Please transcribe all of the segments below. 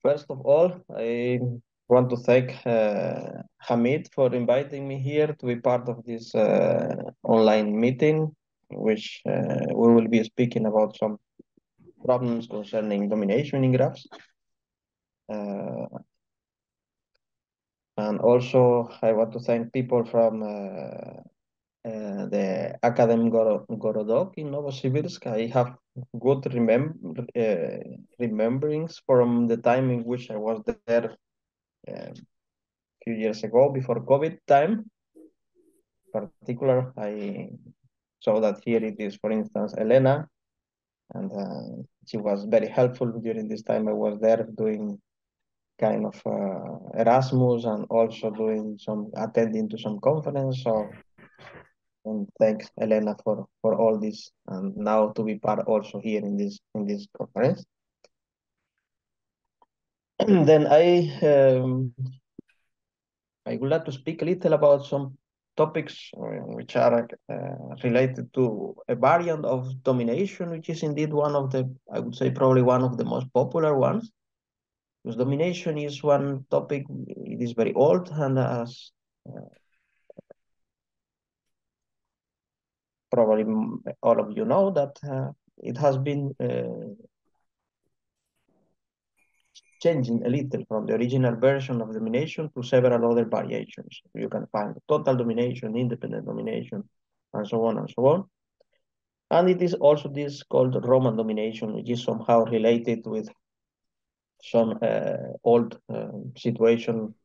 First of all, I want to thank Hamid for inviting me here to be part of this online meeting, which we will be speaking about some problems concerning domination in graphs. And also, I want to thank people from the Akademgorodok in Novosibirsk. I have good rememberings from the time in which I was there a few years ago, before COVID time. In particular, I saw that here it is, for instance, Elena, and she was very helpful during this time I was there doing kind of Erasmus and also doing some attending to some conference. So and thanks Elena for all this, and now to be part also here in this conference. Then I would like to speak a little about some topics which are related to a variant of domination, which is indeed one of the, I would say, probably one of the most popular ones. Because domination is one topic, it is very old, and as probably all of you know, that it has been changing a little from the original version of domination to several other variations. You can find total domination, independent domination, and so on and so on. And it is also this called Roman domination, which is somehow related with some old situation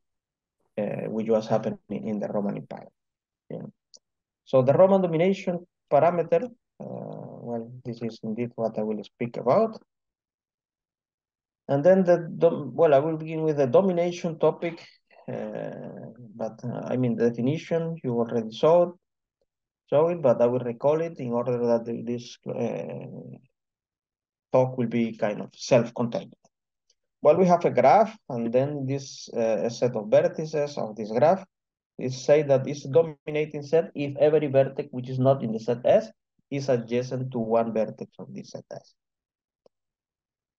which was happening in the Roman Empire. Yeah. So the Roman domination parameter, well, this is indeed what I will speak about. And then well, I will begin with the domination topic, but I mean, the definition you already saw it, but I will recall it in order that this talk will be kind of self-contained. Well, we have a graph, and then this a set of vertices of this graph is say that it's a dominating set if every vertex which is not in the set S is adjacent to one vertex of this set S.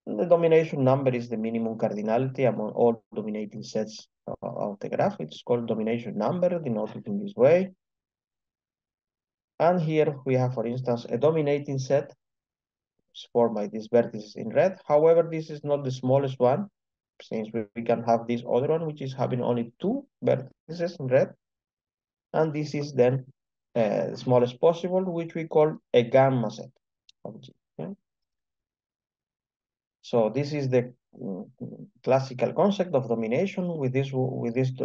The domination number is the minimum cardinality among all dominating sets of the graph. It's called domination number, denoted in this way. And here we have, for instance, a dominating set formed by these vertices in red. However, this is not the smallest one, since we can have this other one, which is having only 2 vertices in red. And this is then the smallest possible, which we call a gamma set of G. Okay? So this is the classical concept of domination. With this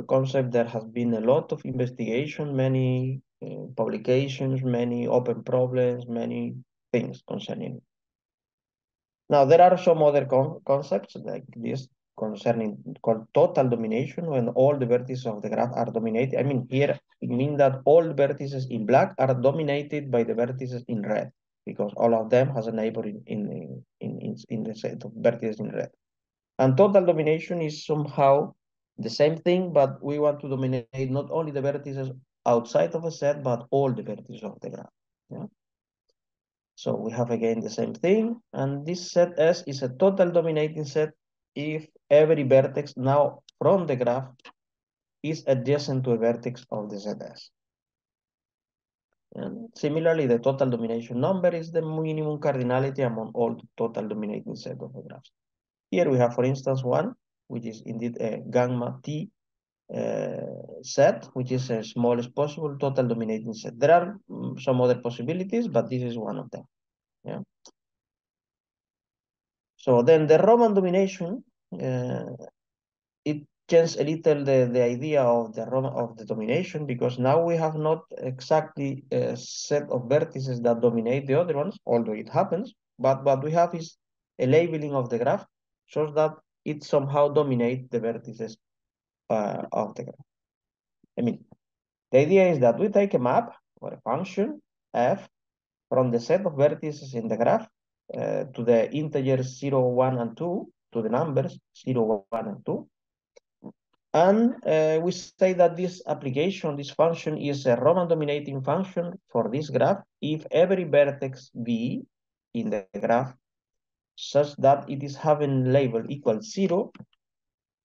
concept, there has been a lot of investigation, many publications, many open problems, many things concerning it. Now, there are some other concepts like this concerning called total domination, when all the vertices of the graph are dominated. I mean, here it means that all the vertices in black are dominated by the vertices in red, because all of them has a neighbor in the set of vertices in red. And total domination is somehow the same thing, but we want to dominate not only the vertices outside of a set, but all the vertices of the graph. Yeah? So we have again the same thing, and this set S is a total dominating set if every vertex now from the graph is adjacent to a vertex of the set S. And similarly, the total domination number is the minimum cardinality among all the total dominating set of the graphs. Here we have, for instance, one, which is indeed a gamma T set, which is the smallest possible total dominating set. There are some other possibilities, but this is one of them. Yeah. So then the Roman domination, it changed a little the idea of the domination, because now we have not exactly a set of vertices that dominate the other ones, although it happens, but what we have is a labeling of the graph so that it somehow dominates the vertices of the graph. I mean, the idea is that we take a map or a function f from the set of vertices in the graph to the integers 0, 1, and 2, to the numbers 0, 1, and 2. And we say that this application, this function, is a Roman dominating function for this graph if every vertex V in the graph such that it is having label equal 0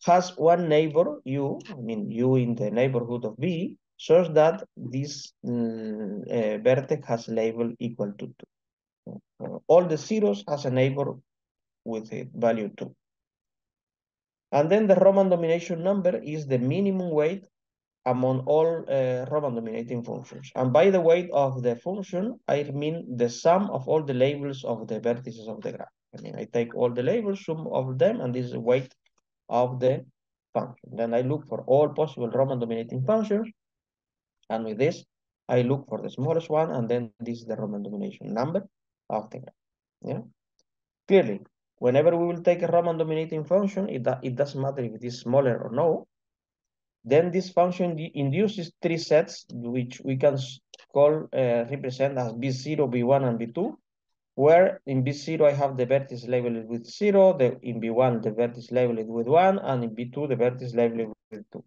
has one neighbor, U, I mean U in the neighborhood of B, such that this vertex has label equal to 2. All the zeros has a neighbor with a value 2. And then the Roman domination number is the minimum weight among all Roman dominating functions. And by the weight of the function, I mean the sum of all the labels of the vertices of the graph. I mean, I take all the labels, sum of them, and this is the weight of the function. Then I look for all possible Roman dominating functions. And with this, I look for the smallest one, and then this is the Roman domination number of the graph. Yeah. Clearly, whenever we will take a Roman dominating function, it doesn't matter if it is smaller or no. Then this function induces three sets, which we can call represent as B0, B1, and B2, where in B0 I have the vertex labeled with 0, in B1 the vertex labeled with 1, and in B2 the vertex labeled with 2.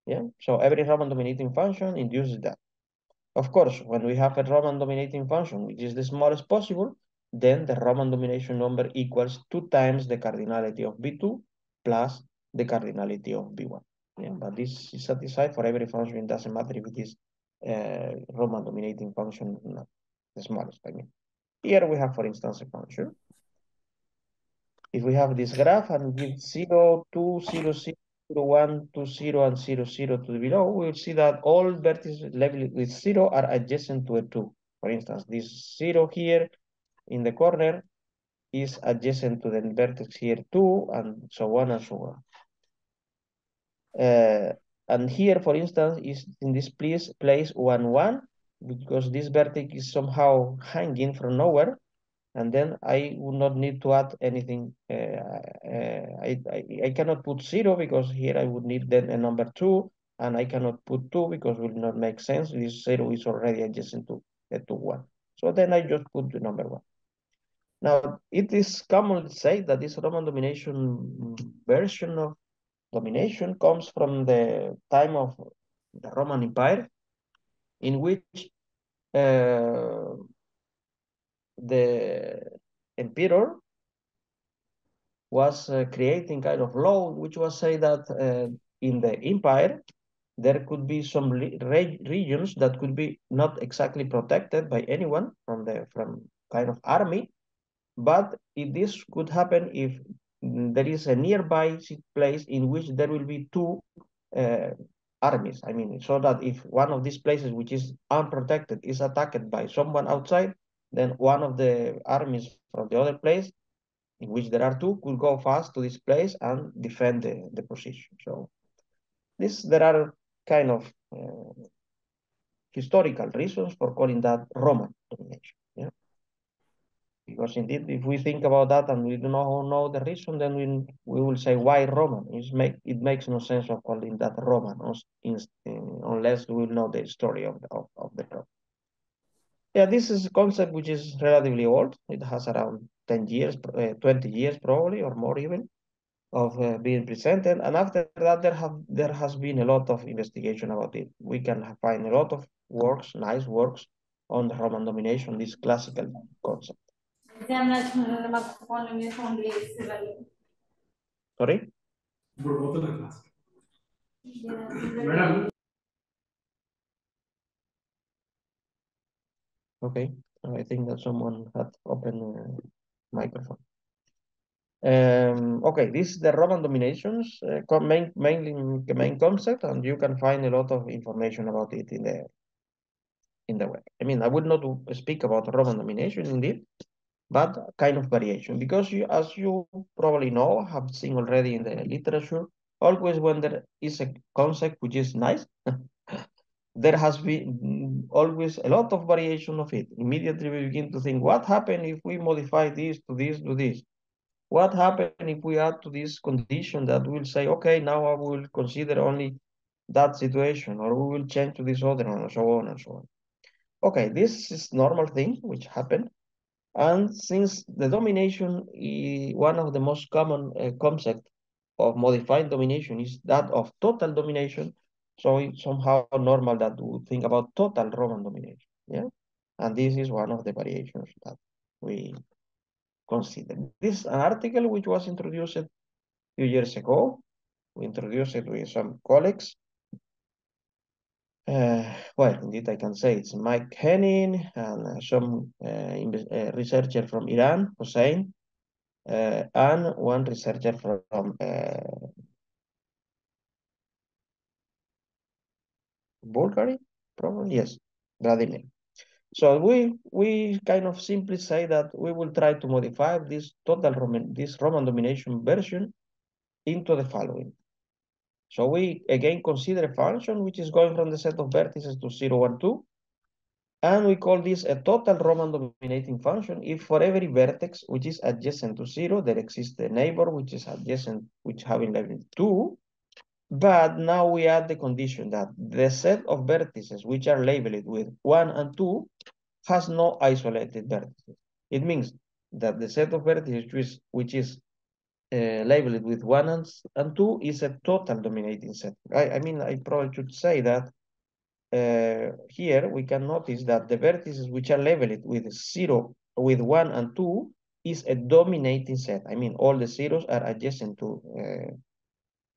Yeah, so every Roman dominating function induces that. Of course, when we have a Roman dominating function, which is the smallest possible, then the Roman domination number equals 2 times the cardinality of B2 plus the cardinality of B1. Yeah, but this is satisfied for every function. It doesn't matter if it is Roman dominating function, not the smallest, I mean. Here we have, for instance, a function. If we have this graph and give 0, 2, 0, 0, 1, 2, 0, and 0, 0 to the below, we will see that all vertices labeled with 0 are adjacent to a 2. For instance, this 0 here in the corner is adjacent to the vertex here 2, and so on and so on. And here, for instance, is in this place 1, 1, because this vertex is somehow hanging from nowhere. And then I would not need to add anything. I cannot put 0 because here I would need then a number 2, and I cannot put 2 because it will not make sense. This 0 is already adjacent to the 2, 1. So then I just put the number 1. Now, it is commonly said that this Roman domination version of domination comes from the time of the Roman Empire, in which the emperor was creating kind of law, which was say that in the empire, there could be some regions that could be not exactly protected by anyone from kind of army, but if this could happen if there is a nearby place in which there will be two armies. I mean, so that if one of these places which is unprotected is attacked by someone outside, then one of the armies from the other place in which there are two could go fast to this place and defend the position. So there are kind of historical reasons for calling that Roman domination. Yeah, because indeed, if we think about that and we do not know the reason, then we will say why Roman. It makes no sense of calling that Roman unless we know the story of the problem. Yeah, this is a concept which is relatively old. It has around 10 years, 20 years probably, or more even, of being presented. And after that, there has been a lot of investigation about it. We can find a lot of works, nice works, on the Roman domination, this classical concept. Sorry? Okay, I think that someone had opened microphone. Okay, this is the Roman dominations main concept, and you can find a lot of information about it in the web. I mean, I would not speak about Roman domination indeed, but kind of variation, because as you probably know, have seen already in the literature, always when there is a concept which is nice, there has been always a lot of variation of it. Immediately we begin to think, what happened if we modify this to this to this? What happened if we add to this condition that will say, okay, now I will consider only that situation, or we will change to this other one, and so on and so on. Okay, this is normal thing which happened. And since the domination, one of the most common concept of modifying domination is that of total domination, so it's somehow normal that we think about total Roman domination. Yeah, and this is one of the variations that we consider. This is an article which was introduced a few years ago We introduced it with some colleagues. Well, indeed, I can say it's Mike Henning and some researcher from Iran, Hussein, and one researcher from Bulgaria, probably, yes, Vladimir. So we kind of simply say that we will try to modify this Roman domination version into the following. So we again consider a function which is going from the set of vertices to 0, 1, 2. And we call this a total Roman dominating function if for every vertex which is adjacent to 0, there exists a neighbor which is adjacent, which having label 2. But now we add the condition that the set of vertices which are labeled with 1 and 2 has no isolated vertices. It means that the set of vertices which is labeled with 1 and 2 is a total dominating set. I mean, I probably should say that here we can notice that the vertices which are labeled with 0, with 1 and 2 is a dominating set. I mean, all the zeros are adjacent to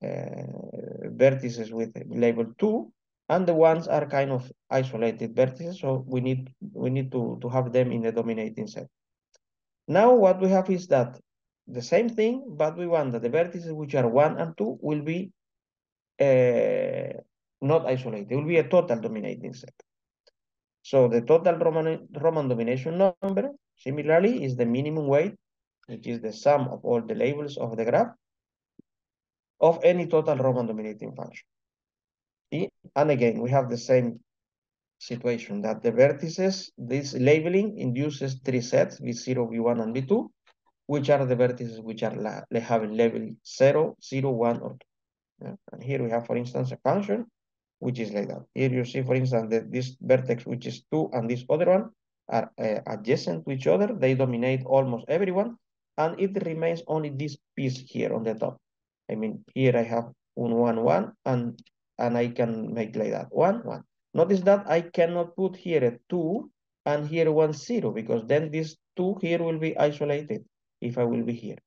vertices with label 2, and the ones are kind of isolated vertices, so we need to have them in the dominating set. Now what we have is that the same thing, but we want that the vertices which are 1 and 2 will be not isolated. It will be a total dominating set. So the total Roman domination number, similarly, is the minimum weight, which is the sum of all the labels of the graph of any total Roman dominating function. And again, we have the same situation that the vertices, this labeling induces 3 sets, V0, V1, and V2, which are the vertices which are having label 0, 0, 1, or 2. Yeah? And here we have, for instance, a function which is like that. Here you see, for instance, that this vertex, which is 2, and this other one are adjacent to each other. They dominate almost everyone, and it remains only this piece here on the top. I mean, here I have 1, 1, and I can make like that, 1, 1. Notice that I cannot put here a 2 and here 1, 0, because then this 2 here will be isolated if I will be here.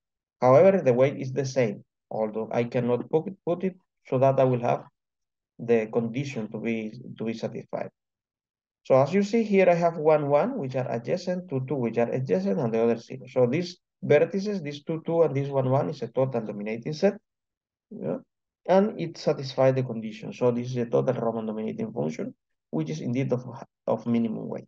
However, the weight is the same, although I cannot put it so that I will have the condition to be satisfied. So as you see here, I have 1, 1, which are adjacent, 2, 2, which are adjacent, and the other 0. So these vertices, this 2, 2, and this 1, 1 is a total dominating set. Yeah? And it satisfies the condition. So this is a total Roman dominating function, which is indeed of minimum weight.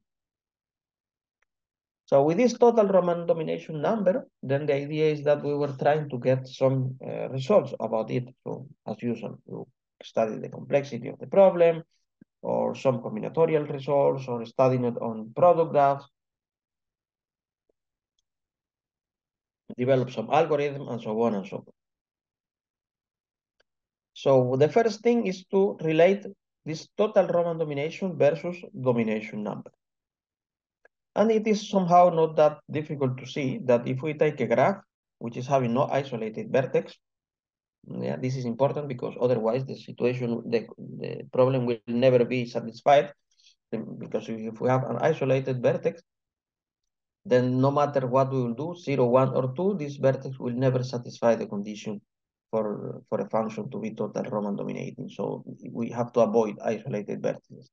So with this total Roman domination number, then the idea is that we were trying to get some results about it. So as usual, you study the complexity of the problem, or some combinatorial results, or studying it on product graphs, develop some algorithm, and so on and so forth. So the first thing is to relate this total Roman domination versus domination number. And it is somehow not that difficult to see that if we take a graph, which is having no isolated vertex, yeah, this is important because otherwise the situation, the problem will never be satisfied, because if we have an isolated vertex, then no matter what we will do, 0, 1, or 2, this vertex will never satisfy the condition for a function to be total Roman dominating. So we have to avoid isolated vertices.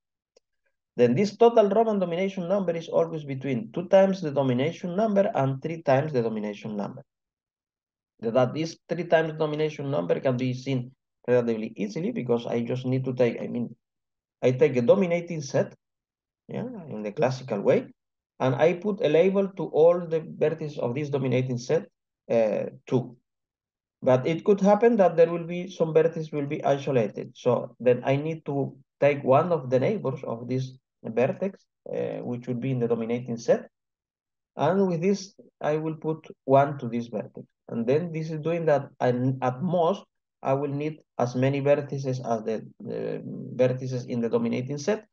Then this total Roman domination number is always between 2 times the domination number and 3 times the domination number. That this 3 times domination number can be seen relatively easily because I just need to take, I take a dominating set, yeah, in the classical way, and I put a label to all the vertices of this dominating set, 2. But it could happen that there will be some vertices will be isolated. So then I need to take one of the neighbors of this vertex, which would be in the dominating set. And with this, I will put 1 to this vertex. And then this is doing that, and at most, I will need as many vertices as the vertices in the dominating set.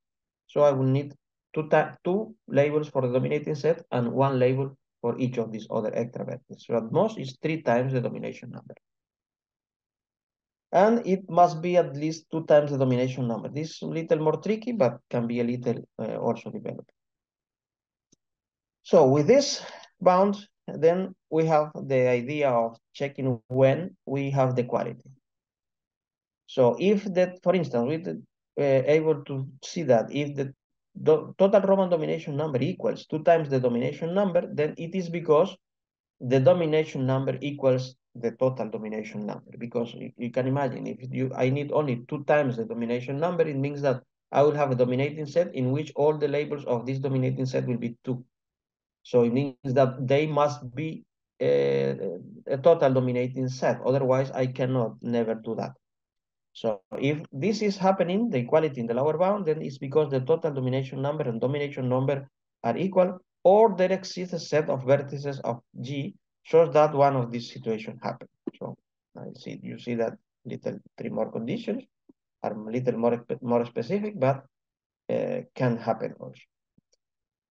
So I will need two labels for the dominating set and 1 label for each of these other extra vertices. So at most is 3 times the domination number. And it must be at least 2 times the domination number. This is a little more tricky, but can be a little also developed. So with this bound, then we have the idea of checking when we have the quality. So if that, for instance, we able to see that if the total Roman domination number equals 2 times the domination number, then it is because the domination number equals the total domination number. Because you can imagine, if I need only 2 times the domination number, it means that I will have a dominating set in which all the labels of this dominating set will be 2. So it means that they must be a total dominating set. Otherwise, I cannot never do that. So if this is happening, the equality in the lower bound, then it's because the total domination number and domination number are equal, or there exists a set of vertices of G such that one of these situations happen. So you see that little 3 more conditions are a little more specific, but can happen also.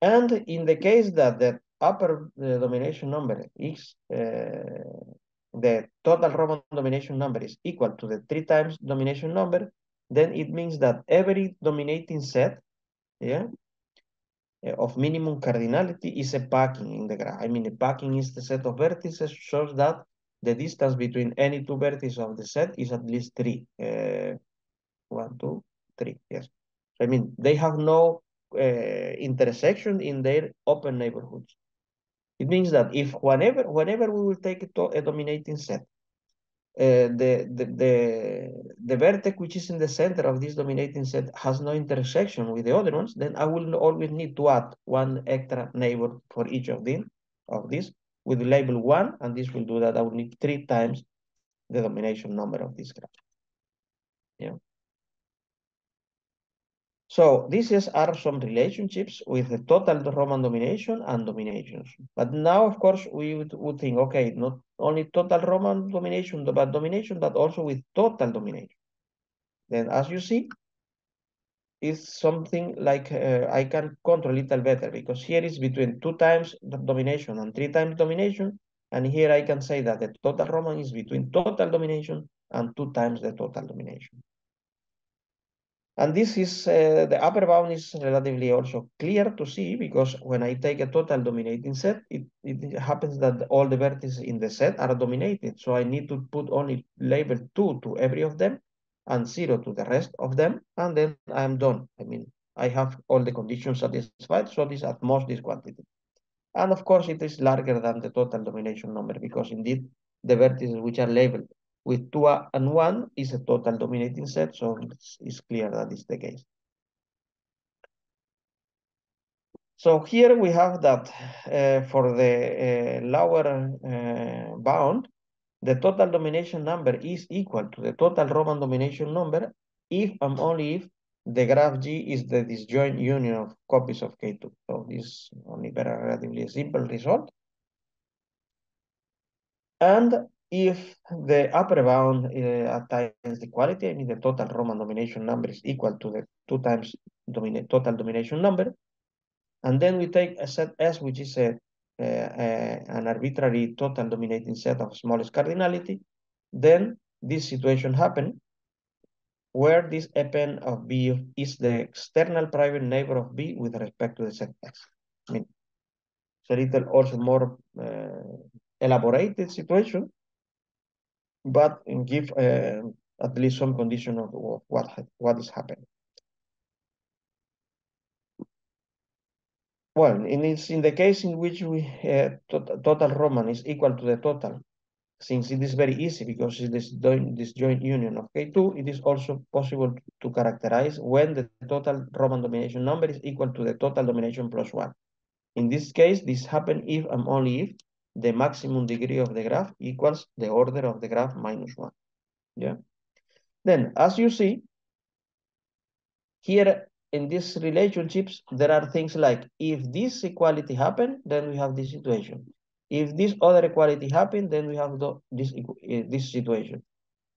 And in the case that the upper domination number is the total Roman domination number is equal to the 3 times domination number, then it means that every dominating set, yeah, of minimum cardinality is a packing in the graph. I mean, a packing is the set of vertices shows that the distance between any 2 vertices of the set is at least 3. 1, 2, 3, yes. I mean, they have no intersection in their open neighborhoods. It means that if whenever we will take a dominating set, the vertex which is in the center of this dominating set has no intersection with the other ones, then I will always need to add one extra neighbor for each of these with label 1, and this will do that. I will need 3 times the domination number of this graph. Yeah. So these are some relationships with the total Roman domination and dominations. But now, of course, we would think, okay, not only total Roman domination, but also with total domination. Then, as you see, it's something like I can control a little better, because here is between 2 times the domination and 3 times domination. And here I can say that the total Roman is between total domination and 2 times the total domination. And this is, the upper bound is relatively also clear to see, because when I take a total dominating set, it happens that all the vertices in the set are dominated. So I need to put only label 2 to every of them and 0 to the rest of them, and then I'm done. I mean, I have all the conditions satisfied, so this at most this quantity. And of course, it is larger than the total domination number, because indeed the vertices which are labeled with 2 and 1 is a total dominating set, so it's clear that is the case. So here we have that for the lower bound, the total domination number is equal to the total Roman domination number if and only if the graph G is the disjoint union of copies of K2. So this is only very relatively simple result. And if the upper bound attains the equality, I mean the total Roman domination number is equal to the 2 times total domination number, and then we take a set S, which is an arbitrary total dominating set of smallest cardinality, then this situation happens where this append of B is the external private neighbor of B with respect to the set X. I mean, it's a little also more elaborated situation, but give at least some condition of what is happening. Well, in the case in which we total Roman is equal to the total, since it is very easy because it's this joint union of K2, it is also possible to characterize when the total Roman domination number is equal to the total domination plus 1. In this case, this happens if and only if the maximum degree of the graph equals the order of the graph minus 1. Yeah. Then, as you see, here in these relationships, there are things like if this equality happen, then we have this situation. If this other equality happen, then we have this situation.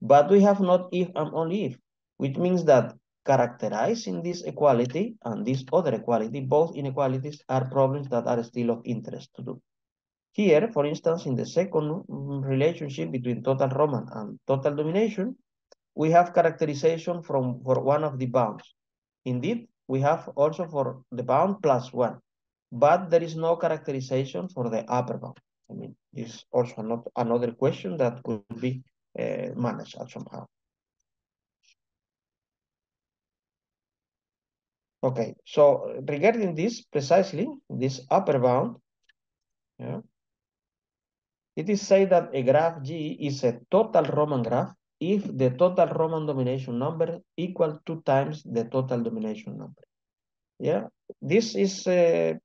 But we have not if and only if, which means that characterizing this equality and this other equality, both inequalities, are problems that are still of interest to do. Here, for instance, in the second relationship between total Roman and total domination, we have characterization for one of the bounds. Indeed, we have also for the bound plus 1, but there is no characterization for the upper bound. I mean, this is also another question that could be managed somehow. Okay, so regarding this precisely, this upper bound, yeah, it is said that a graph G is a total Roman graph if the total Roman domination number equal 2 times the total domination number. Yeah, this is a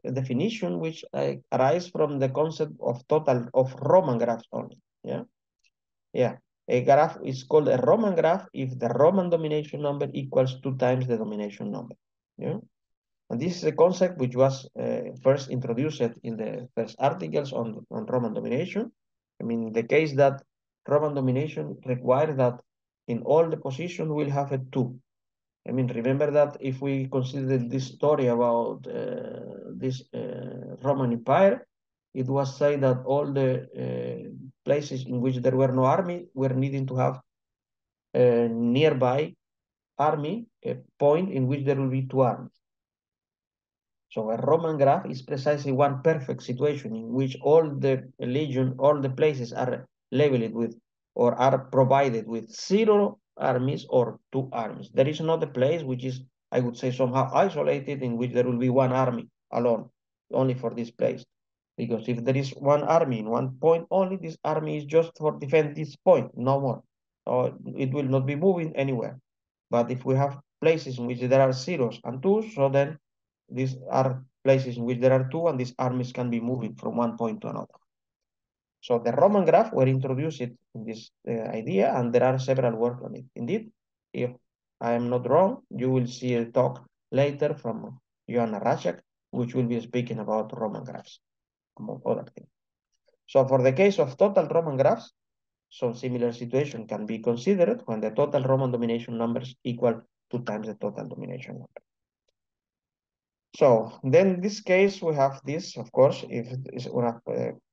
definition which arises from the concept of total of Roman graphs only. Yeah, yeah. A graph is called a Roman graph if the Roman domination number equals 2 times the domination number. Yeah. And this is a concept which was first introduced in the first articles on Roman domination. I mean, the case that Roman domination requires that in all the positions we'll have a 2. I mean, remember that if we consider this story about this Roman Empire, it was said that all the places in which there were no army were needing to have a nearby army, a point in which there will be 2 armies. So a Roman graph is precisely one perfect situation in which all the legion, all the places are labeled with or are provided with 0 armies or 2 armies. There is not a place which is, I would say, somehow isolated in which there will be 1 army alone, only for this place. Because if there is 1 army in 1 point only, this army is just for defend this point, no more. So it will not be moving anywhere. But if we have places in which there are 0s and 2s, so then these are places in which there are 2 and these armies can be moving from 1 point to another. So the Roman graph were introduced in this idea, and there are several works on it. Indeed, if I am not wrong, you will see a talk later from Joanna Racek, which will be speaking about Roman graphs, among other things. So for the case of total Roman graphs, some similar situation can be considered when the total Roman domination numbers equal 2 times the total domination number. So then in this case, we have this, of course, if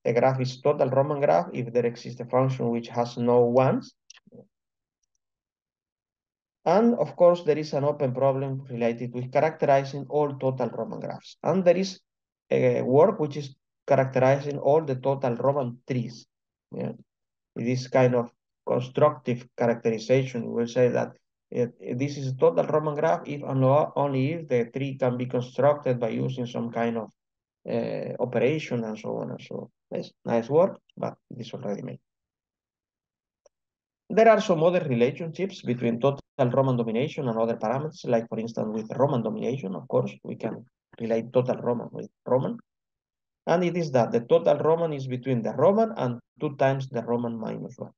a graph is total Roman graph, if there exists a function which has no ones. And of course, there is an open problem related with characterizing all total Roman graphs. And there is a work which is characterizing all the total Roman trees. Yeah. This kind of constructive characterization will say that this is a total Roman graph if and only if the tree can be constructed by using some kind of operation and so on and so on. It's nice work, but it is already made. There are some other relationships between total Roman domination and other parameters, like for instance with Roman domination, of course, we can relate total Roman with Roman. And it is that the total Roman is between the Roman and 2 times the Roman minus 1.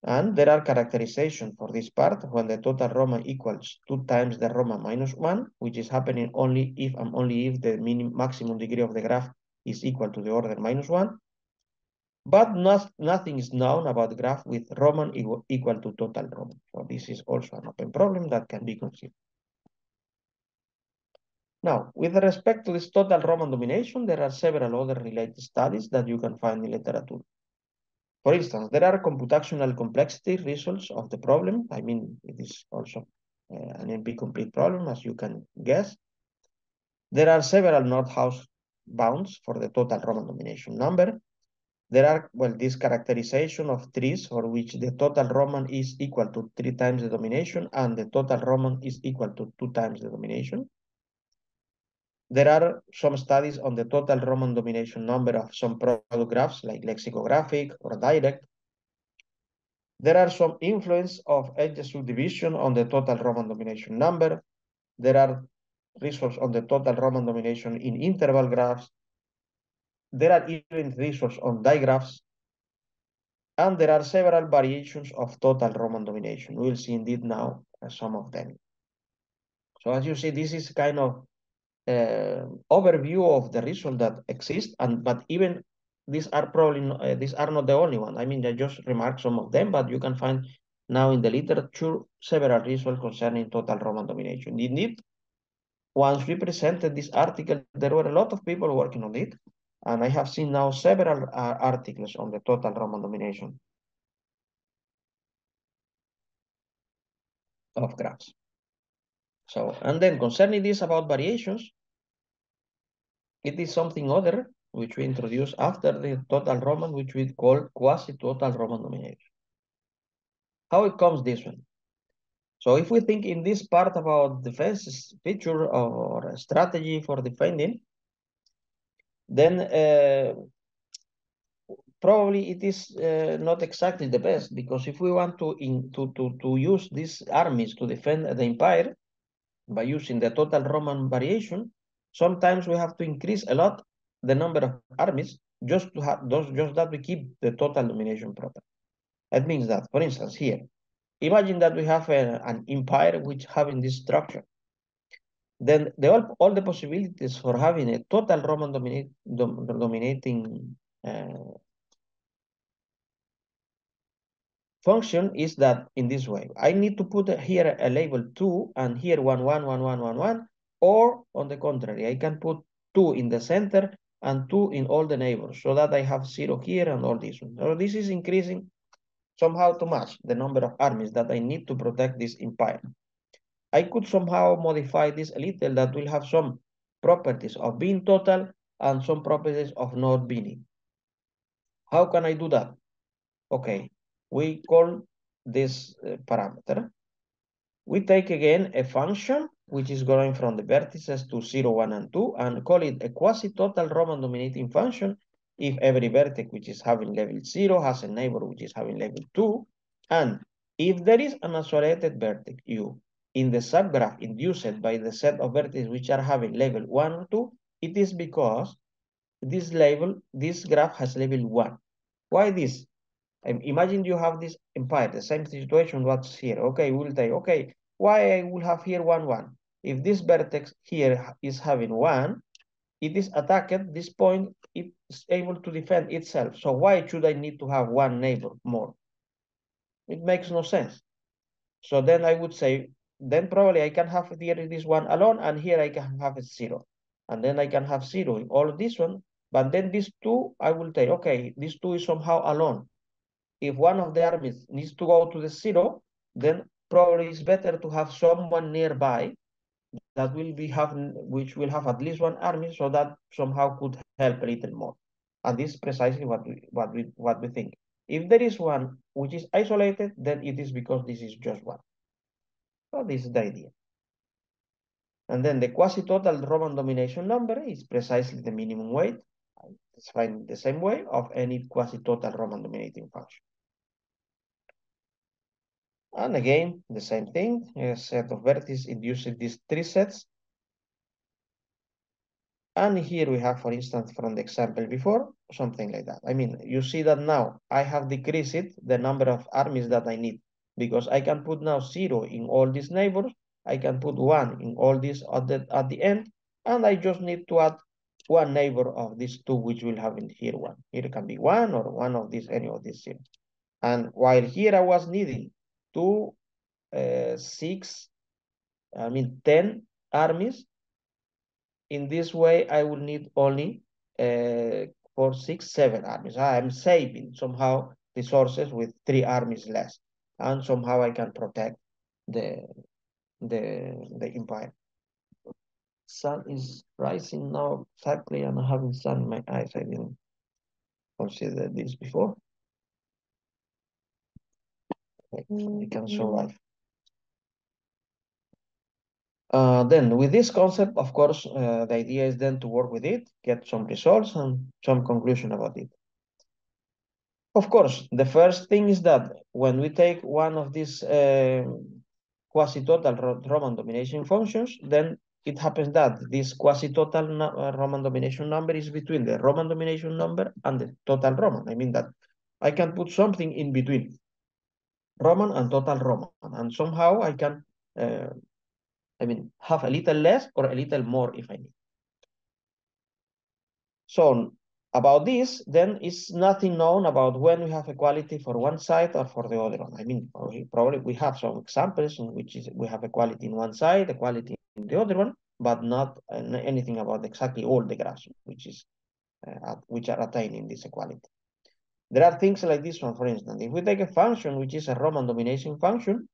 And there are characterizations for this part when the total Roman equals 2 times the Roman minus 1, which is happening only if and only if the maximum degree of the graph is equal to the order minus 1. But nothing is known about the graph with Roman equal to total Roman. So this is also an open problem that can be considered. Now, with respect to this total Roman domination, there are several other related studies that you can find in literature. For instance, there are computational complexity results of the problem. I mean, it is also an NP-complete problem, as you can guess. There are several Nordhaus bounds for the total Roman domination number. There are, well, this characterization of trees for which the total Roman is equal to 3 times the domination and the total Roman is equal to 2 times the domination. There are some studies on the total Roman domination number of some product graphs like lexicographic or direct. There are some influence of edge subdivision on the total Roman domination number. There are results on the total Roman domination in interval graphs. There are even results on digraphs. And there are several variations of total Roman domination. We'll see indeed now some of them. So as you see, this is kind of overview of the result that exist, but even these are probably these are not the only one. I mean, I just remarked some of them, but you can find now in the literature several results concerning total Roman domination. Indeed, once we presented this article, there were a lot of people working on it, and I have seen now several articles on the total Roman domination of graphs. So, and then concerning this about variations, it is something other which we introduce after the total Roman, which we call quasi-total Roman domination. How it comes this one? So if we think in this part about defense feature or strategy for defending, then probably it is not exactly the best, because if we want to use these armies to defend the empire by using the total Roman variation, sometimes we have to increase a lot the number of armies just to have just that we keep the total domination proper. That means that, for instance, here, imagine that we have an empire which having this structure. Then all the possibilities for having a total Roman dominating function is that in this way. I need to put here a label 2 and here 1, 1, 1, 1, 1, 1, or on the contrary, I can put 2 in the center and 2 in all the neighbors, so that I have 0 here and all this one. So this is increasing somehow too much the number of armies that I need to protect this empire. I could somehow modify this a little, that will have some properties of being total and some properties of not being. How can I do that? Okay, we call this parameter. We take again a function which is going from the vertices to 0, 1, and 2, and call it a quasi-total Roman dominating function if every vertex which is having level 0 has a neighbor which is having level 2, and if there is an isolated vertex u in the subgraph induced by the set of vertices which are having level 1 or 2, it is because this graph has level 1. Why this? Imagine you have this empire, the same situation what's here. Okay, we'll say, okay, why I will have here 1, 1? If this vertex here is having 1, it is attacked at this point, it is able to defend itself. So why should I need to have one neighbor more? It makes no sense. So then I would say, then probably I can have here this one alone, and here I can have a 0. And then I can have 0 in all of this one. But then this 2, I will say, okay, this 2 is somehow alone. If one of the armies needs to go to the 0, then probably it's better to have someone nearby that which will have at least one army, so that somehow could help a little more. And this is precisely what we think. If there is one which is isolated, then it is because this is just one. So this is the idea. And then the quasi-total Roman domination number is precisely the minimum weight. It's defined the same way of any quasi-total Roman dominating function. And again, the same thing, a set of vertices induces these 3 sets. And here we have, for instance, from the example before, something like that. I mean, you see that now I have decreased the number of armies that I need, because I can put now 0 in all these neighbors. I can put 1 in all these at the end, and I just need to add one neighbor of these 2, which will have in here 1. Here it can be 1 or one of these, any of these 0. And while here I was needing 2, 6, 10 armies, in this way I will need only 4, 6, 7 armies. I am saving somehow resources with 3 armies less, and somehow I can protect the empire. Sun is rising now exactly, and I haven't sun in my eyes. I didn't consider this before. I can survive. Then with this concept, of course, the idea is then to work with it, get some results and some conclusion about it. Of course, the first thing is that when we take one of these quasi-total Roman domination functions, then it happens that this quasi-total Roman domination number is between the Roman domination number and the total Roman. I mean that I can put something in between Roman and total Roman, and somehow I can have a little less or a little more if I need. So about this, then it's nothing known about when we have equality for one side or for the other one. I mean, probably we have some examples in which we have equality in one side, equality in the other one, but not anything about exactly all the graphs which are attaining this equality. There are things like this one, for instance. If we take a function which is a Roman domination function,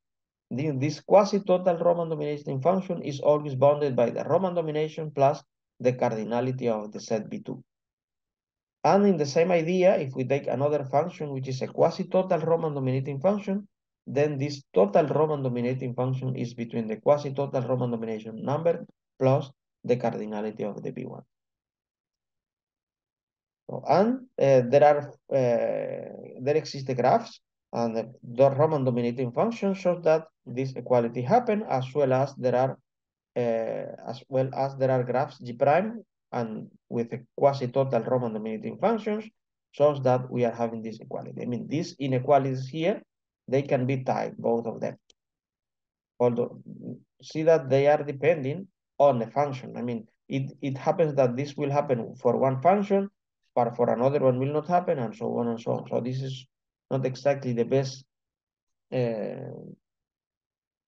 this quasi-total Roman dominating function is always bounded by the Roman domination plus the cardinality of the set B2. And in the same idea, if we take another function, which is a quasi-total Roman dominating function, then this total Roman dominating function is between the quasi-total Roman domination number plus the cardinality of the V1. So, and there exist the graphs, and the Roman dominating function shows that this equality happen, as well as there are graphs G prime, and with a quasi-total Roman dominating functions shows that we are having this equality. I mean, these inequalities here, they can be tied, both of them. Although, see that they are depending on the function. I mean, it happens that this will happen for one function, but for another one will not happen, and so on and so on. So this is not exactly the best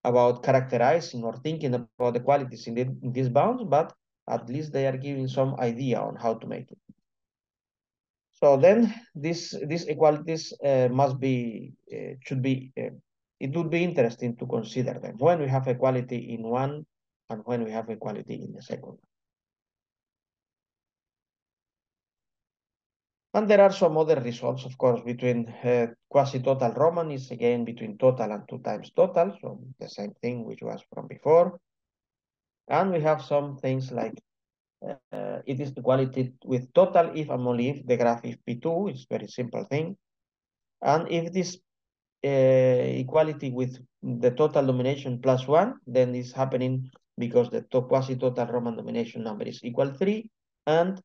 about characterizing or thinking about the qualities in these bounds, but at least they are giving some idea on how to make it. So then these equalities should be, it would be interesting to consider them when we have equality in one and when we have equality in the second one. And there are some other results, of course, between quasi-total Roman is again between total and 2 times total, so the same thing which was from before. And we have some things like it is equality with total if and only if the graph is P2, it's a very simple thing. And if this equality with the total domination plus 1, then it's happening because the quasi-total Roman domination number is equal 3, and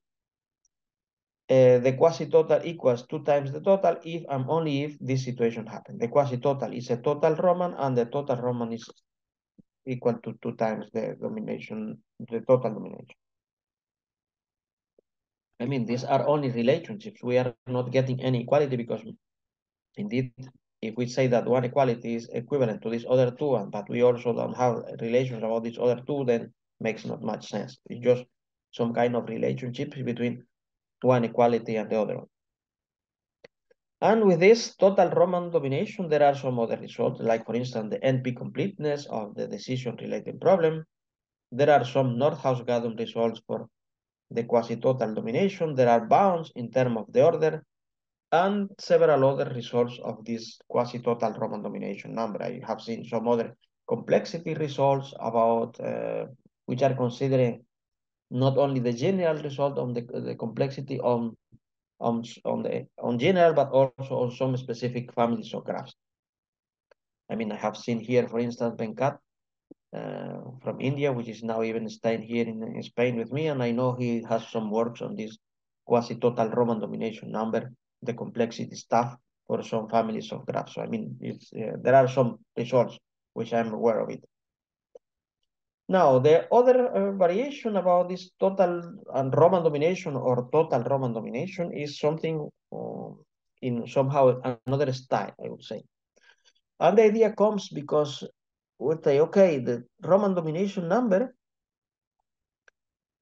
the quasi-total equals 2 times the total if and only if this situation happens. The quasi-total is a total Roman, and the total Roman is equal to 2 times the domination, the total domination. I mean, these are only relationships. We are not getting any equality because indeed, if we say that one equality is equivalent to this other two, but we also don't have relations about these other two, then makes not much sense. It's just some kind of relationships between one equality and the other one. And with this total Roman domination, there are some other results, like for instance, the NP completeness of the decision-related problem. There are some Nordhaus-Gadon results for the quasi-total domination. There are bounds in terms of the order, and several other results of this quasi-total Roman domination number. I have seen some other complexity results about which are considering not only the general result on the complexity on general, but also on some specific families of graphs. I mean, I have seen here, for instance, Venkat from India, which is now even staying here in Spain with me, and I know he has some works on this quasi-total Roman domination number, the complexity stuff for some families of graphs. So I mean, there are some results which I'm aware of it. Now, the other variation about this total and Roman domination or total Roman domination is something in somehow another style, I would say. And the idea comes because we say, okay, the Roman domination number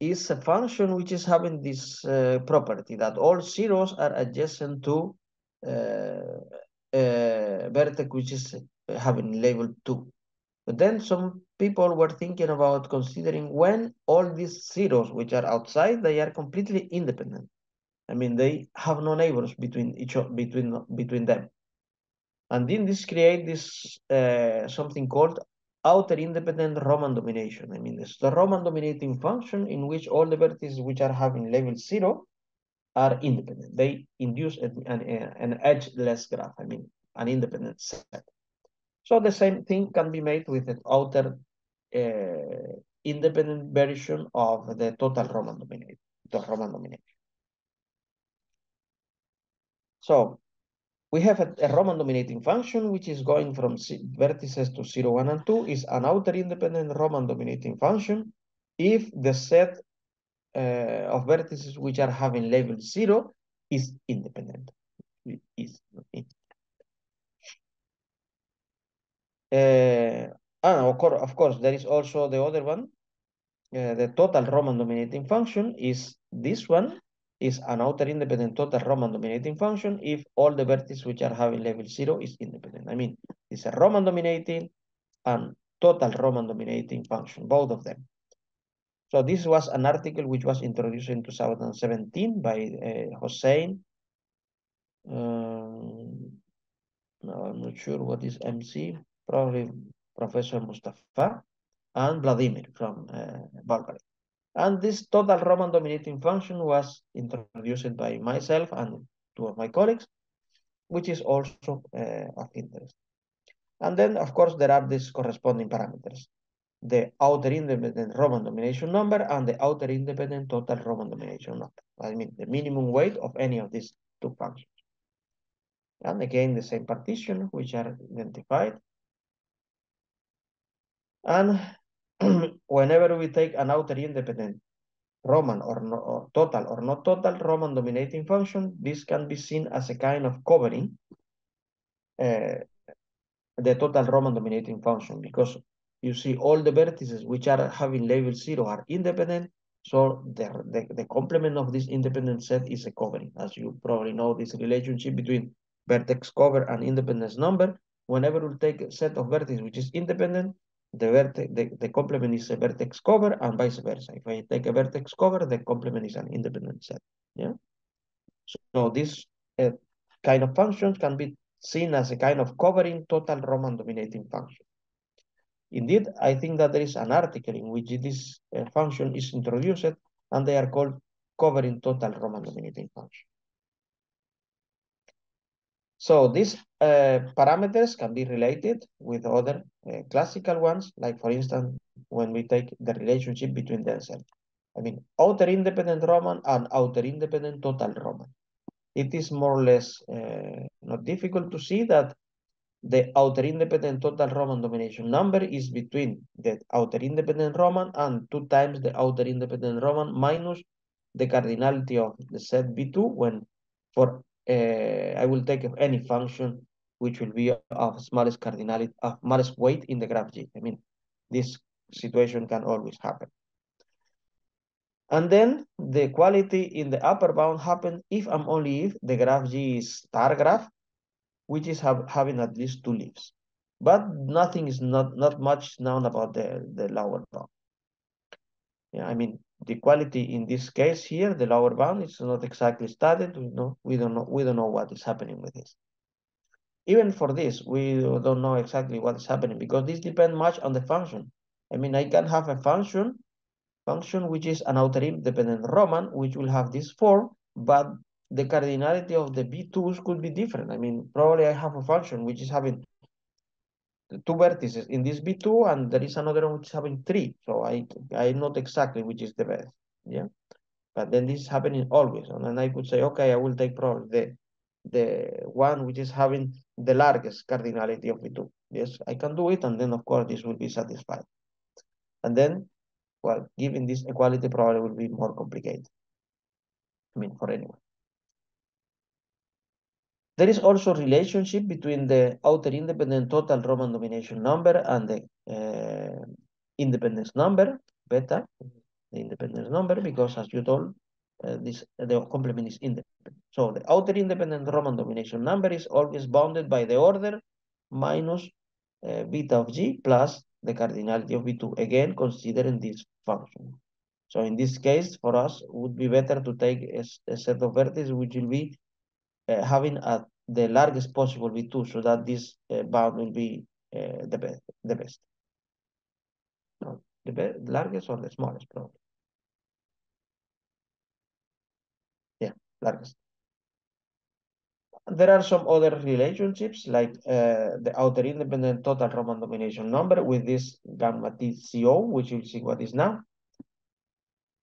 is a function which is having this property that all zeros are adjacent to vertex which is having label 2. But then some people were thinking about considering when all these zeros which are outside, they are completely independent. I mean, they have no neighbors between them. And then this create this something called outer independent Roman domination. I mean, it's the Roman dominating function in which all the vertices which are having level 0 are independent. They induce an edgeless graph, I mean, an independent set. So the same thing can be made with an outer independent version of the total Roman domination, the Roman domination. So we have a Roman dominating function, which is going from vertices to 0, 1, and 2, is an outer independent Roman dominating function if the set of vertices which are having label 0 is independent. Of course, there is also the other one. The total Roman dominating function is this one, is an outer independent total Roman dominating function if all the vertices which are having level 0 is independent. I mean, it's a Roman dominating and total Roman dominating function, both of them. So this was an article which was introduced in 2017 by Hossein. No, I'm not sure what is MC, probably Professor Mustafa, and Vladimir from Bulgaria. And this total Roman dominating function was introduced by myself and two of my colleagues, which is also of interest. And then, of course, there are these corresponding parameters: the outer independent Roman domination number and the outer independent total Roman domination number. I mean, the minimum weight of any of these two functions. And again, the same partition, which are identified. And whenever we take an outer independent Roman or total or not total Roman dominating function, this can be seen as a kind of covering the total Roman dominating function, because you see all the vertices which are having label 0 are independent. So the complement of this independent set is a covering. As you probably know, this relationship between vertex cover and independence number, whenever we take a set of vertices which is independent, the complement is a vertex cover, and vice versa. If I take a vertex cover, the complement is an independent set. Yeah. So this kind of functions can be seen as a kind of covering total Roman dominating function. Indeed, I think that there is an article in which this function is introduced, and they are called covering total Roman dominating function. So these parameters can be related with other classical ones, like for instance, when we take the relationship between themselves. I mean, outer independent Roman and outer independent total Roman. It is more or less not difficult to see that the outer independent total Roman domination number is between the outer independent Roman and 2 times the outer independent Roman minus the cardinality of the set B2 when for I will take any function which will be of smallest cardinality, of smallest weight in the graph G. I mean, this situation can always happen. And then the equality in the upper bound happens if and only if the graph G is star graph, which is having at least 2 leaves. But nothing is not much known about the lower bound. Yeah, I mean, the equality in this case here, the lower bound, is not exactly studied. We don't know what is happening with this. Even for this, we don't know exactly what is happening, because this depends much on the function. I mean, I can have a function which is an outer independent Roman, which will have this form, but the cardinality of the B2s could be different. I mean, probably I have a function which is having 2 vertices in this B2, and there is another one which is having 3. So I know exactly which is the best. Yeah. But then this is happening always. And then I could say, okay, I will take probably the one which is having the largest cardinality of B2. Yes, I can do it. And then, of course, this will be satisfied. And then, well, given this equality, probably will be more complicated. I mean, for anyone. There is also a relationship between the outer independent total Roman domination number and the independence number, beta, the independence number, because as you told, the complement is independent. So the outer independent Roman domination number is always bounded by the order minus beta of G plus the cardinality of B2, again, considering this function. So in this case, for us, it would be better to take a set of vertices which will be having the largest possible B2, so that this bound will be the best. No, the largest or the smallest, probably. Yeah, largest. There are some other relationships, like the outer independent total Roman domination number with this gamma TCO, which you'll see what is now.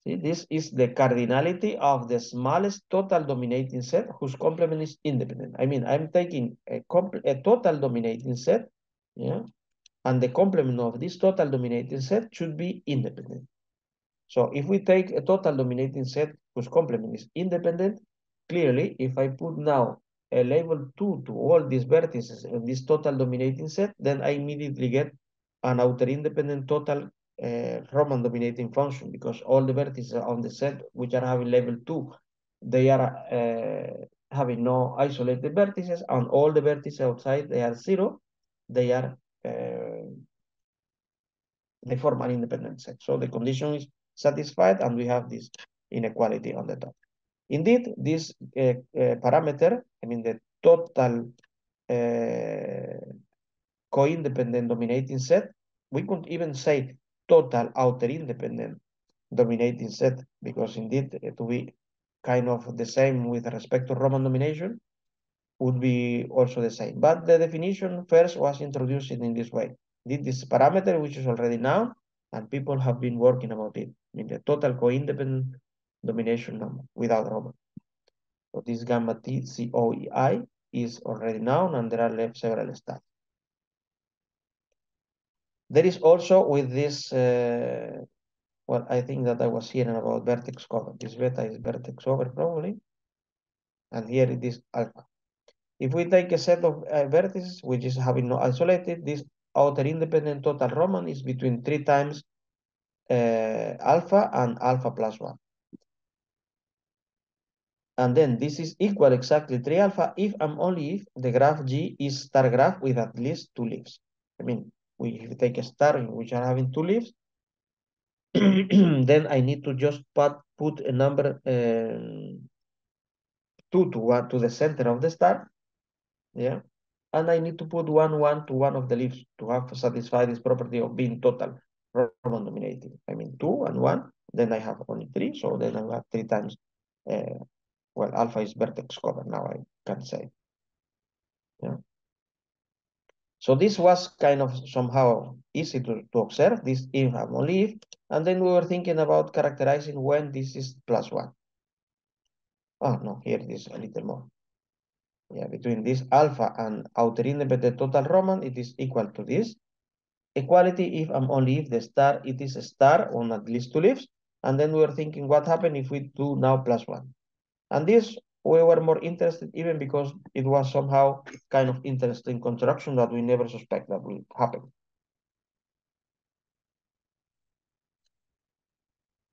See, this is the cardinality of the smallest total dominating set whose complement is independent. I mean, I'm taking a total dominating set, yeah, and the complement of this total dominating set should be independent. So if we take a total dominating set whose complement is independent, clearly, if I put now a label 2 to all these vertices in this total dominating set, then I immediately get an outer independent total Roman dominating function, because all the vertices on the set which are having label 2, they are having no isolated vertices, and all the vertices outside, they are 0. They are they form an independent set. So the condition is satisfied, and we have this inequality on the top. Indeed, this parameter, I mean the total co-independent dominating set. We could even say total outer independent dominating set, because indeed to be kind of the same with respect to Roman domination would be also the same. But the definition first was introduced in this way. This parameter, which is already known, and people have been working about it, in the total co-independent domination number without Roman. So this gamma T COEI is already known, and there are left several stars. There is also with this, well, I think that I was hearing about vertex cover. This beta is vertex cover probably, and here it is alpha. If we take a set of vertices, which is having no isolated, this outer independent total Roman is between 3 times alpha and alpha plus 1. And then this is equal exactly 3 alpha if and only if the graph G is star graph with at least 2 leaves. I mean, if we take a star which are having 2 leaves, then I need to just put a number 2 to the center of the star, yeah, and I need to put 1 to one of the leaves to have satisfy this property of being total Roman dominating. I mean 2 and 1, then I have only 3, so then I have 3 times. Well, alpha is vertex cover now, I can say. Yeah. So this was kind of somehow easy to observe, this if and only if, and then we were thinking about characterizing when this is plus 1. Oh no, here it is a little more. Yeah, between this alpha and outer independent total Roman, it is equal to this. Equality if and only if the star, it is a star on at least 2 leaves. And then we were thinking what happened if we do now plus 1. And this, we were more interested even because it was somehow kind of interesting construction that we never suspect that will happen.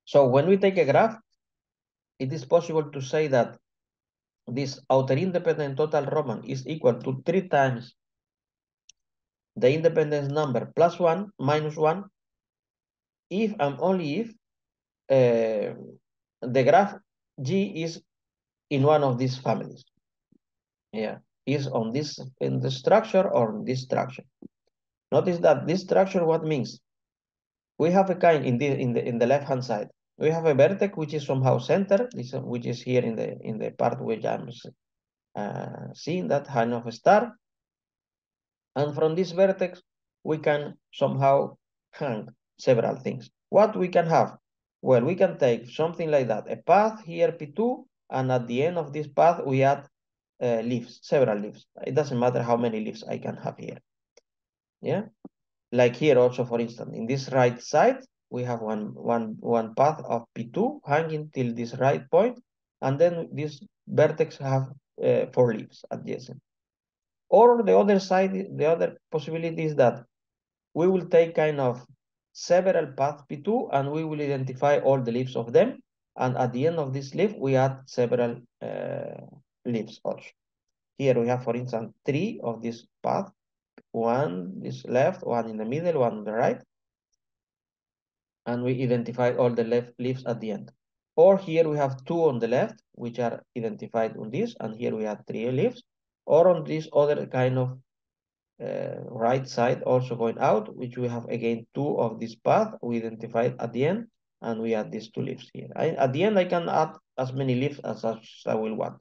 So when we take a graph, it is possible to say that this outer independent total Roman is equal to 3 times the independence number plus 1 minus 1 if and only if the graph G is in one of these families. Yeah, is on this in the structure or in this structure. Notice that this structure, what means? We have a kind in the left hand side. We have a vertex which is somehow center, which is here in the part which I'm seeing that kind of a star. And from this vertex, we can somehow hang several things. What we can have? Well, we can take something like that, a path here, P2, and at the end of this path, we add leaves, several leaves. It doesn't matter how many leaves I can have here. Yeah, like here also, for instance, in this right side, we have one path of P2 hanging till this right point, and then this vertex have 4 leaves adjacent. Or the other side, the other possibility is that we will take kind of several paths P2 and we will identify all the leaves of them. And at the end of this leaf, we add several leaves also. Here we have, for instance, 3 of this path. One is left, one in the middle, one on the right. And we identify all the left leaves at the end. Or here we have 2 on the left, which are identified on this, and here we have 3 leaves. Or on this other kind of right side also going out, which we have again 2 of this path we identified at the end, and we add these 2 leaves here. At the end, I can add as many leaves as I will want.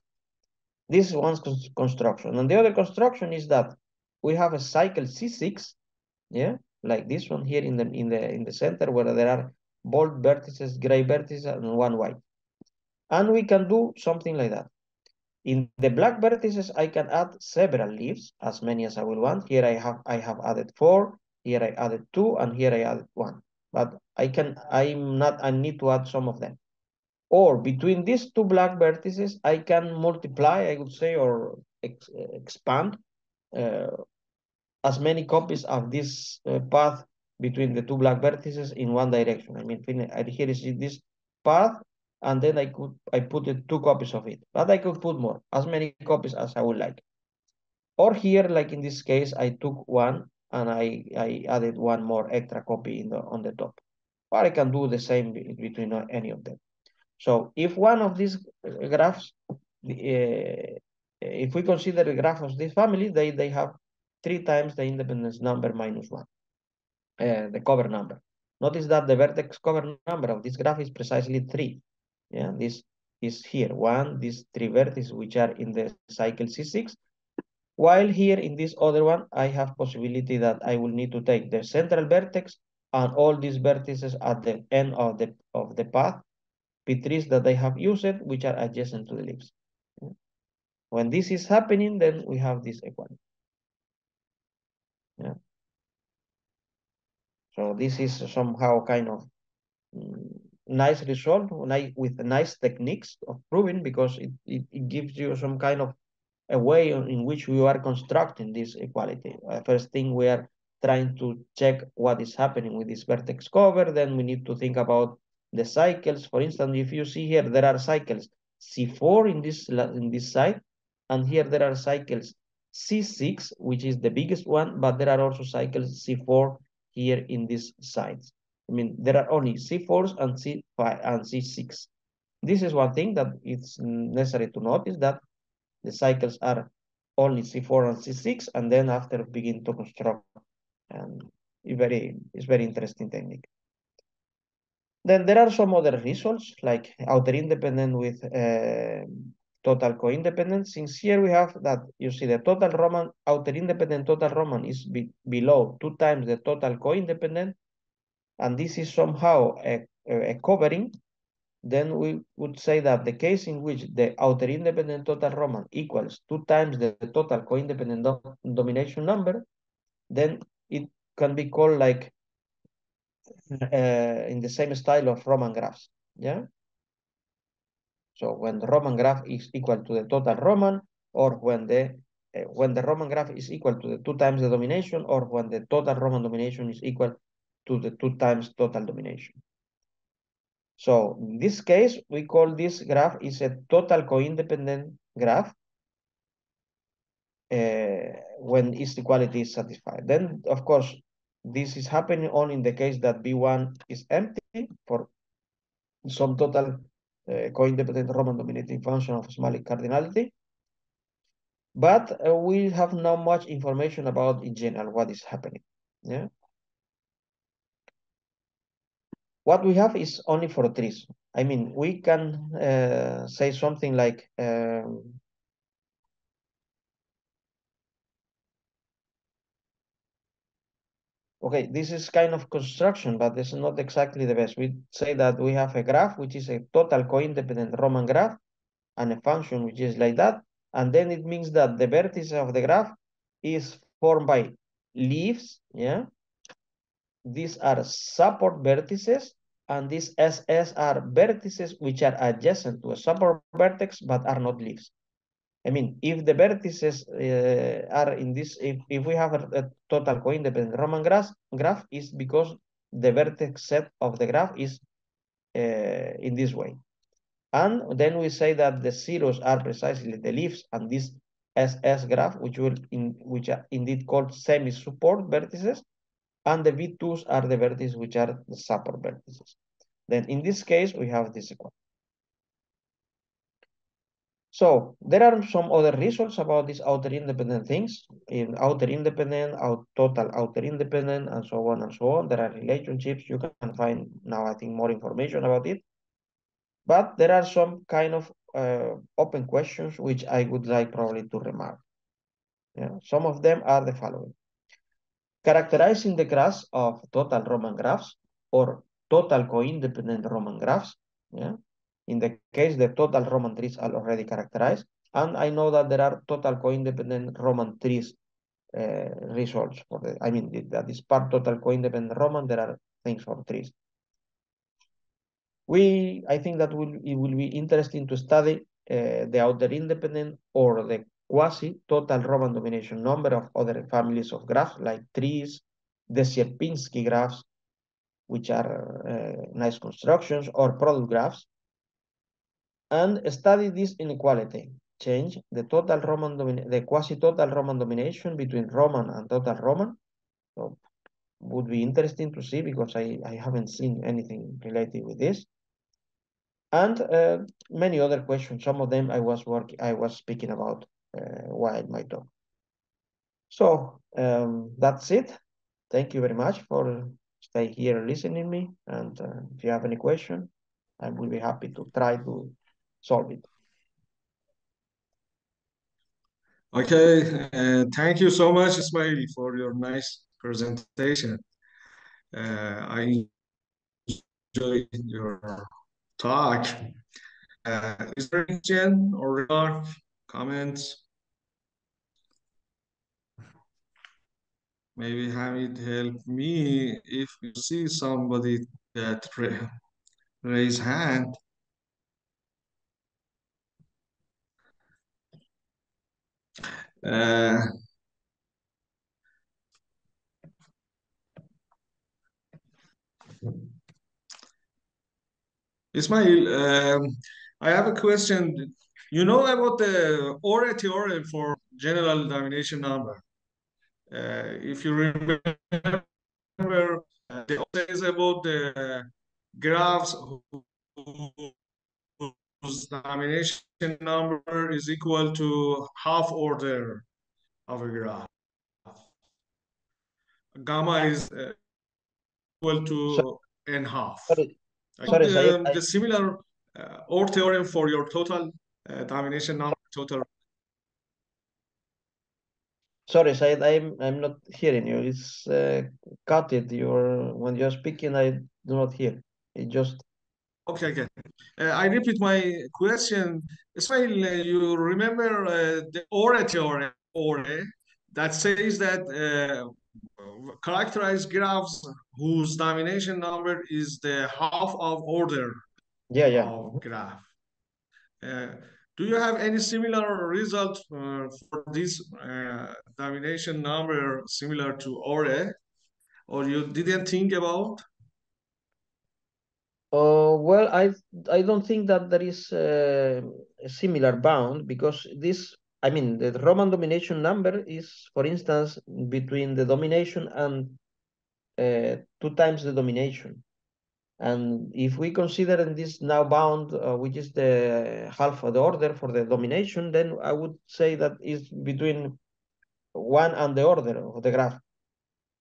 This is one construction. And the other construction is that we have a cycle C6, yeah, like this one here in the center, where there are bold vertices, gray vertices, and one white. And we can do something like that. In the black vertices, I can add several leaves, as many as I will want. Here I have added 4, here I added 2, and here I added 1. But I need to add some of them. Or between these 2 black vertices, I can multiply, I would say, or expand as many copies of this path between the 2 black vertices in one direction. I mean, here is this path, and then I put 2 copies of it, but I could put more, as many copies as I would like. Or here, like in this case, I took 1 and I added 1 more extra copy on the top. Or I can do the same between any of them. So if one of these graphs, if we consider the graph of this family, they have 3 times the independence number minus 1, the cover number. Notice that the vertex cover number of this graph is precisely 3. Yeah, this is here, these 3 vertices which are in the cycle C6, while here in this other one, I have possibility that I will need to take the central vertex and all these vertices at the end of the path, P3s that I have used, which are adjacent to the leaves. When this is happening, then we have this equality. Yeah. So this is somehow kind of nice result with nice techniques of proving, because it gives you some kind of a way in which we are constructing this equality. First thing, we are trying to check what is happening with this vertex cover. Then we need to think about the cycles. For instance, if you see here, there are cycles C4 in this side, and here there are cycles C6, which is the biggest one, but there are also cycles C4 here in this side. I mean, there are only C4s and C5 and C6. This is one thing that it's necessary to notice, that the cycles are only C4 and C6, and then after begin to construct. And it's very interesting technique. Then there are some other results, like outer independent with total co-independence. Since here we have that, you see the total Roman, outer independent total Roman is below 2 times the total co-independent, and this is somehow a covering. Then we would say that the case in which the outer independent total Roman equals 2 times the total co-independent domination number, then it can be called like in the same style of Roman graphs. Yeah. So when the Roman graph is equal to the total Roman, or when the Roman graph is equal to the 2 times the domination, or when the total Roman domination is equal to the 2 times total domination. So in this case, we call this graph is a total co-independent graph when its equality is satisfied. Then, of course, this is happening only in the case that B1 is empty for some total co-independent Roman dominating function of Smalley cardinality. But we have not much information about in general what is happening. Yeah. What we have is only for trees. I mean, we can say something like okay, this is kind of construction, but this is not exactly the best. We say that we have a graph, which is a total co-independent Roman graph, and a function which is like that. And then it means that the vertex of the graph is formed by leaves. Yeah. These are support vertices, and these SS are vertices which are adjacent to a support vertex, but are not leaves. I mean, if the vertices are in this, if we have a total co-independent Roman graph is because the vertex set of the graph is in this way. And then we say that the zeros are precisely the leaves, and this SS graph, which are indeed called semi-support vertices, and the V2s are the vertices which are the support vertices. Then in this case, we have this equation. So there are some other results about these outer independent things. In outer independent, total outer independent, and so on and so on. There are relationships. You can find now, I think, more information about it. But there are some kind of open questions which I would like probably to remark. Yeah. Some of them are the following. Characterizing the graphs of total Roman graphs or total co-independent Roman graphs. Yeah. In the case, the total Roman trees are already characterized. And I know that there are total co-independent Roman trees results for the, I mean, that is part total co-independent Roman, there are things for trees. I think that it will be interesting to study the outer independent or the quasi-total Roman domination number of other families of graphs, like trees, the Sierpinski graphs, which are nice constructions, or product graphs, and study this inequality change, the quasi-total Roman domination between Roman and total Roman. So would be interesting to see, because I haven't seen anything related with this. And many other questions. Some of them I was speaking about while my talk. So that's it. Thank you very much for stay here listening me. And if you have any question, I will be happy to try to solve it. Okay, thank you so much, Ismail, for your nice presentation. I enjoyed your talk. Is there any question or remark, comments? Maybe Hamid help me if you see somebody that raise hand. Uh, Ismail, I have a question. You know about the Ore theorem for general domination number? If you remember, they says about the graphs whose domination number is equal to half order of a graph. Gamma is equal So, to n half. sorry, About sorry, Sayed, the similar OR theorem for your total domination number, total. sorry, Sayed, I'm not hearing you. It's cut it. You're when you're speaking, I do not hear. It just Okay, okay. I repeat my question. Ismail, you remember the OR theorem, OR, that says that characterized graphs whose domination number is the half of order yeah, yeah. of graph. Uh, do you have any similar result for this domination number similar to OR, or you didn't think about? Well, I don't think that there is a similar bound because this, I mean, the Roman domination number is, for instance, between the domination and two times the domination. And if we consider in this now bound, which is the half of the order for the domination, then I would say that is between one and the order of the graph.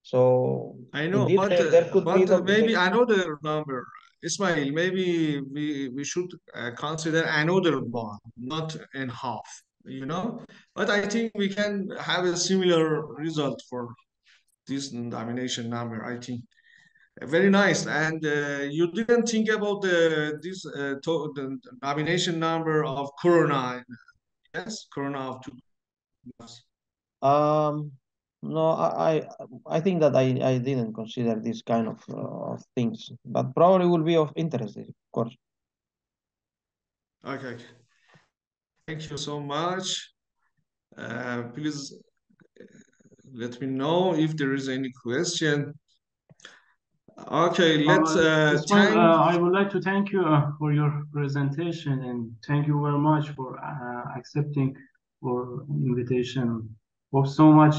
So I know, indeed, there could be maybe another number. Ismail, maybe we should consider another one, not in half, you know? But I think we can have a similar result for this domination number, I think. Very nice. And you didn't think about the domination number of corona, yes? Corona of two. Um, no, I think that I didn't consider this kind of things, but probably will be of interest, of course. Okay. Thank you so much. Please let me know if there is any question. Okay, let's Ismail, thank. I would like to thank you for your presentation and thank you very much for accepting our invitation. Hope so much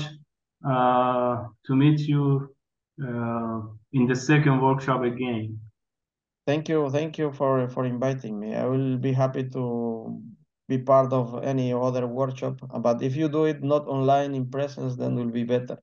to meet you in the second workshop again. Thank you for inviting me. I will be happy to be part of any other workshop, but if you do it not online in presence, then will be better.